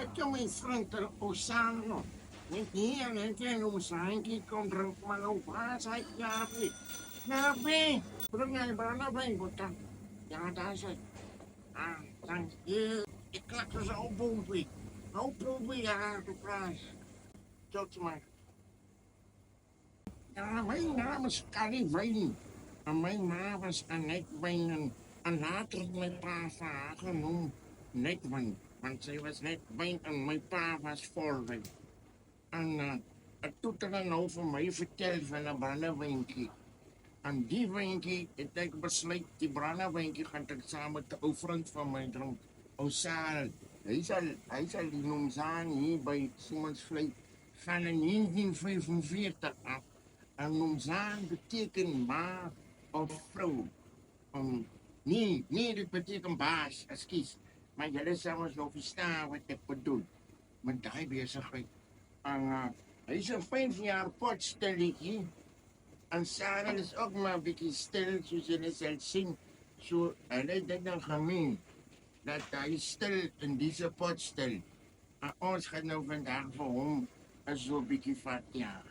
Ecco mi frente usano. Hindi yan, hindi usahin ki kontrang malupa sa yapi. Yapi! Pero nga iba na ba yung buta? Yan tayo. Thank you. Iklak sa ububi. Ububi ya, tukras. Jokes man. May namas kalibain. May namas anek bain ang lahat may pasa ako nung net man. Mansay was net bain ang may papas forward. Ang at tutalan over may vertel van na bana winkie. En die winkie, ik denk besluit die brana winkie gaan samen te overend van mijn drank. Osal, hij zal die noem zijn hier bij Simonsvleit van een 1945 af. En noem zijn betekent ma of vrouw. Nee, dit betekent baas, excuse. Maar jullie zouden zo verstaan wat ik bedoel. Met die bezigheid. En hij is een 5 jaar potstelletje. En Sarah is ook maar een beetje stil, zoals jullie zal zien. Zo, hij heeft dat dan gemeen. Dat hij is stil in deze pot stil. En ons gaat nou vandaag voor hem zo'n beetje vat, ja.